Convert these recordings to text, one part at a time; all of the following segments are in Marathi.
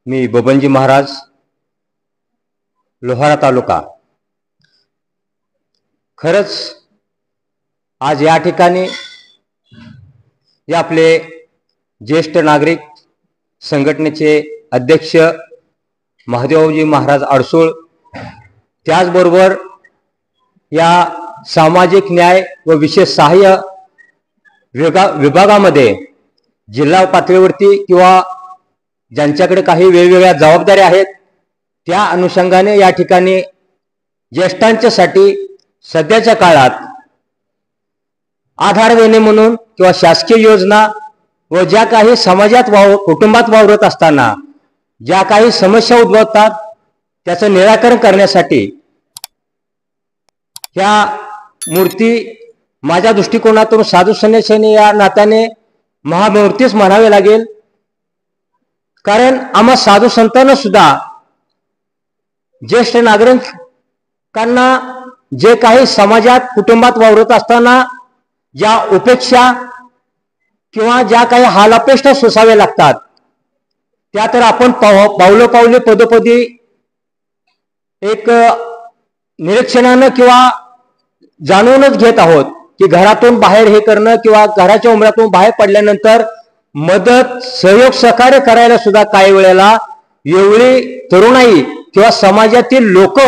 मी बबनजी महाराज, लोहारा तालुका। खरंच आज या ठिकाणी हे आपले ज्येष्ठ नागरिक संघटनेचे अध्यक्ष महादेवजी महाराज अडसूळ, त्याचबरोबर या सामाजिक न्याय व विशेष सहाय्य विभागामध्ये जिल्हा पातळीवरती किंवा ज्यांच्याकडे काही वेगवेगळ्या जबाबदाऱ्या आहेत त्या अनुषंगाने या ठिकाणी ज्येष्ठांच्यासाठी सध्याच्या काळात आधार देणे म्हणून किंवा शासकीय योजना व ज्या काही समाजात कुटुंबात वावरत असताना ज्या काही समस्या उद्भवतात त्याचं निराकरण करण्यासाठी ह्या मूर्ती माझ्या दृष्टिकोनातून साधू संन्यासी या नात्याने महामूर्तीच म्हणावे लागेल। कारण आम्हा साधू संतांना सुद्धा ज्येष्ठ नागरिकांना जे काही समाजात कुटुंबात वावरत असताना ज्या उपेक्षा किंवा ज्या काही हालापेष्टा सोसाव्या लागतात त्या तर आपण पावलोपावली पदोपदी एक निरीक्षणानं किंवा जाणूनच घेत आहोत की घरातून बाहेर हे करणं किंवा घराच्या उंबऱ्यातून बाहेर पडल्यानंतर मदत सहयोग सहकार्य करायला सुद्धा काही वेळेला एवढी तरुणाई किंवा समाजातील लोक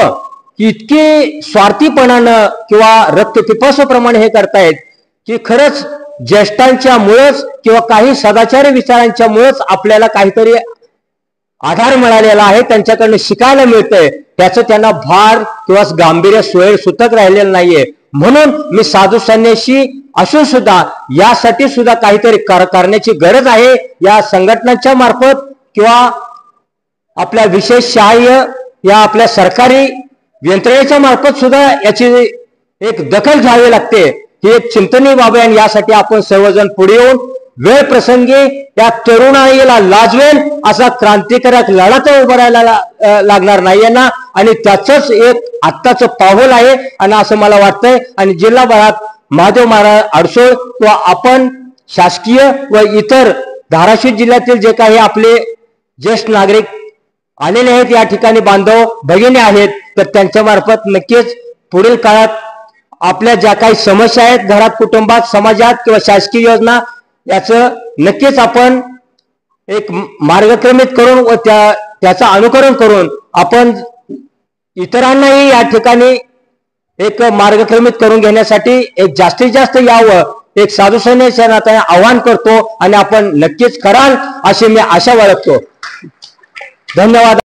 इतकी स्वार्थीपणानं किंवा रक्तपिपासूप्रमाणे हे करतायत की खरंच ज्येष्ठांच्या मुळेच किंवा काही सदाचारी विचारांच्या मुळेच आपल्याला काहीतरी आधार मिळालेला आहे, त्यांच्याकडनं शिकायला मिळतंय, त्याचं त्यांना भार किंवा गांभीर्य सोयर सुतक राहिलेलं नाहीये। म्हणून मी साधू संन्यासी असून सुद्धा यासाठी सुद्धा काहीतरी करण्याची गरज आहे। या संघटनांच्या मार्फत किंवा आपल्या विशेष सहाय्य या आपल्या सरकारी यंत्रणेच्या मार्फत सुद्धा याची एक दखल घ्यावी लागते। ही एक चिंतनीय बाब आहे आणि यासाठी आपण सर्वजण पुढे येऊन वेळ प्रसंगी त्या तरुणाईला लाजवेल असा क्रांतिकारक लढा तर उभारायला लागणार नाहीये ना, आणि त्याचंच एक आत्ताचं पाऊल आहे आणि असं मला वाटतंय। आणि जिल्हाभरात महादेव महाराज अडसूळ किंवा आपण शासकीय व इतर धाराशिव जिल्ह्यातील जे काही आपले ज्येष्ठ नागरिक आलेले आहेत, या ठिकाणी बांधव भगिनी आहेत, तर त्यांच्या मार्फत नक्कीच पुढील काळात आपल्या ज्या काही समस्या आहेत घरात कुटुंबात समाजात किंवा शासकीय योजना याचं नक्कीच आपण एक मार्गक्रमित करून व त्याचं अनुकरण करून आपण इतरांनाही या ठिकाणी एक मार्गक्रमित करून घेण्यासाठी एक जास्तीत जास्त यावं एक साधू संन्यासी नात्याने आवाहन करतो आणि आपण नक्कीच कराल अशी मी आशा बाळगतो। धन्यवाद।